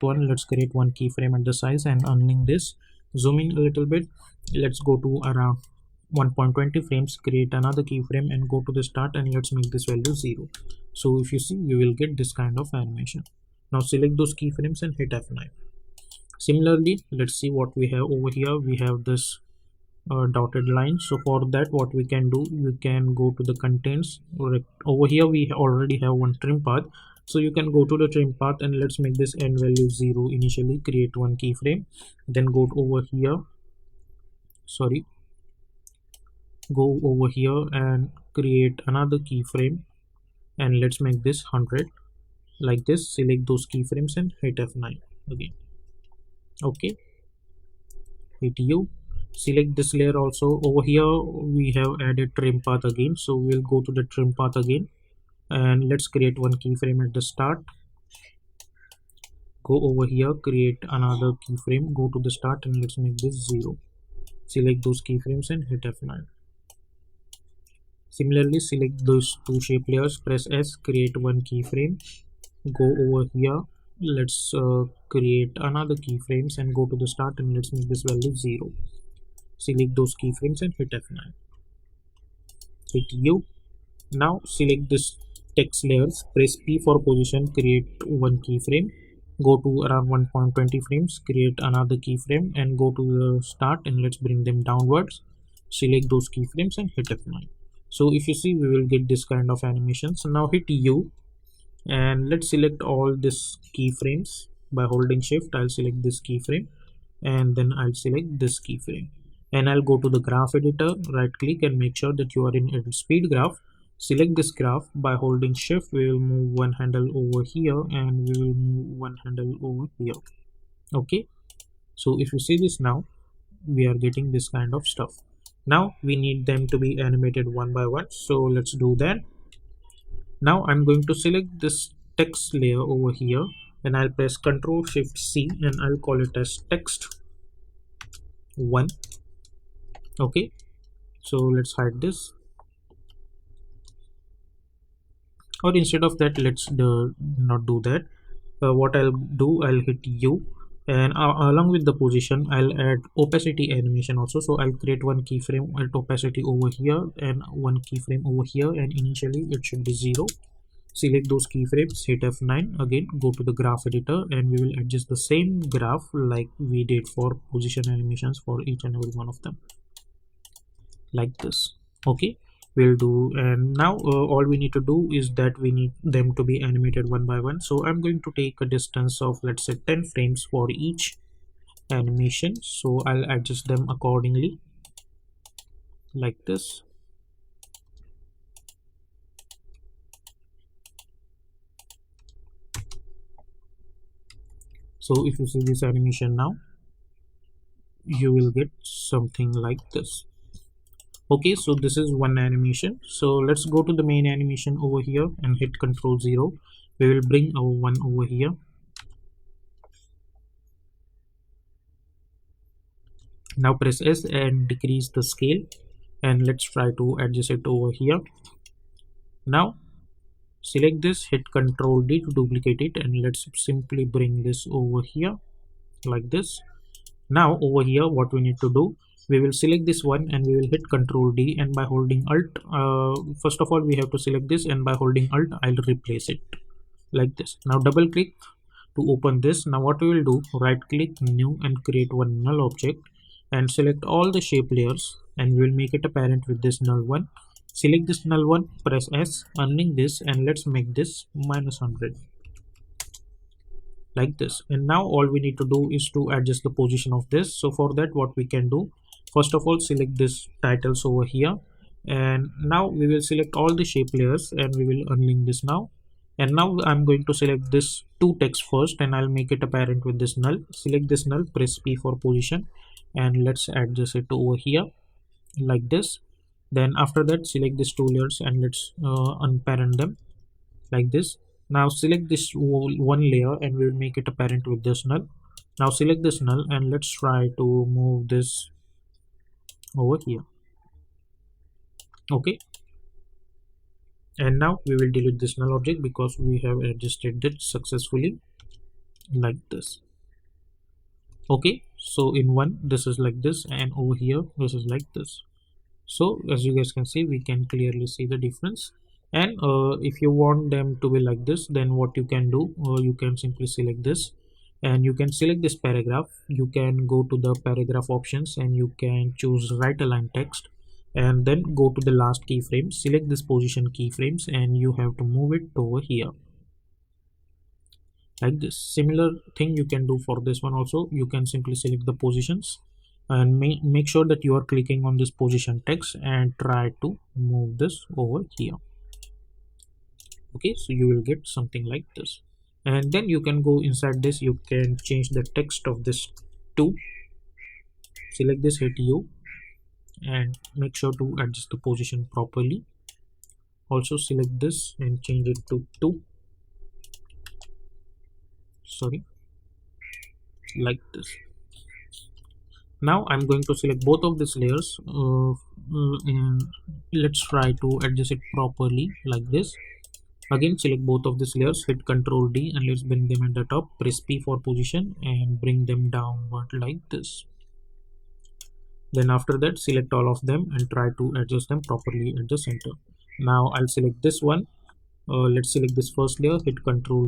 one, let's create one keyframe at the size and unlink this, zoom in a little bit, let's go to around 1.20 frames, create another keyframe and go to the start, and let's make this value 0. So if you see, you will get this kind of animation. Now select those keyframes and hit F9. Similarly, let's see what we have over here. We have this dotted line. So for that, what we can do, you can go to the contents. Over here we already have one trim path, so you can go to the trim path and let's make this end value 0 initially, create one keyframe, then go over here, go over here and create another keyframe, and let's make this 100 like this. Select those keyframes and hit F9 again. Okay, hit U. Select this layer also. Over here we have added trim path again, so we'll go to the trim path again and let's create one keyframe at the start. Go over here, create another keyframe, go to the start and let's make this 0. Select those keyframes and hit F9. Similarly, select those two shape layers, press S, create one keyframe, go over here, let's create another keyframes and go to the start and let's make this value 0. Select those keyframes and hit F9. Hit U. Now select this text layers, press P for position, create one keyframe, go to around 1.20 frames, create another keyframe and go to the start and let's bring them downwards. Select those keyframes and hit F9. So if you see, we will get this kind of animation. So now hit U and let's select all this keyframes by holding shift. I'll select this keyframe and then I'll select this keyframe, and I'll go to the graph editor, right click and make sure that you are in edit speed graph. Select this graph by holding shift. We will move one handle over here and we will move one handle over here. Okay, so if you see this, now we are getting this kind of stuff. Now we need them to be animated one by one, so let's do that. Now I'm going to select this text layer over here and I'll press Ctrl Shift C and I'll call it as text 1. Okay, so let's hide this, or instead of that, let's not do that. What I'll do, I'll hit U and along with the position I'll add opacity animation also. So I'll create one keyframe at opacity over here and one keyframe over here, and initially it should be 0. Select those keyframes, hit F9 again, go to the graph editor and we will adjust the same graph like we did for position animations for each and every one of them, like this. Okay, we'll do, and now all we need to do is that we need them to be animated one by one. So I'm going to take a distance of, let's say, 10 frames for each animation, so I'll adjust them accordingly like this. So if you see this animation now, you will get something like this. Okay, so this is one animation. So let's go to the main animation over here and hit Ctrl 0. We will bring our one over here. Now press S and decrease the scale, and let's try to adjust it over here. Now select this, hit Ctrl D to duplicate it, and let's simply bring this over here like this. Now over here, what we need to do, we will select this one and we will hit Ctrl D, and by holding Alt, first of all we have to select this, and by holding Alt I'll replace it like this. Now double click to open this. Now what we will do, right click, new, and create one null object and select all the shape layers, and we will make it a parent with this null one. Select this null one, press S, unlink this, and let's make this -100 like this. And now all we need to do is to adjust the position of this. So for that, what we can do, first of all, select this titles over here, and now we will select all the shape layers and we will unlink this now. And now I'm going to select this two text first, and I'll make it a parent with this null. Select this null, press P for position, and let's adjust it over here like this. Then after that, select these two layers and let's unparent them like this. Now select this one layer and we will make it a parent with this null. Now select this null and let's try to move this over here. Okay, and now we will delete this null object because we have adjusted it successfully. like this. Okay, so in one this is like this, and over here this is like this. So as you guys can see, we can clearly see the difference. And if you want them to be like this, then what you can do, you can simply select this and you can select this paragraph. You can go to the paragraph options and you can choose right align text, and then go to the last keyframe, select this position keyframes, and you have to move it over here like this. Similar thing you can do for this one also. You can simply select the positions and make sure that you are clicking on this position text and try to move this over here. Okay, so you will get something like this, and then you can go inside this. You can change the text of this to, select this, hit U, and make sure to adjust the position properly. Also select this and change it to 2, sorry, like this. Now I'm going to select both of these layers, and let's try to adjust it properly like this. Again, select both of these layers, hit Ctrl D, and let's bring them at the top. Press P for position and bring them downward like this. Then after that, select all of them and try to adjust them properly at the center. Now I'll select this one. Let's select this first layer, hit Ctrl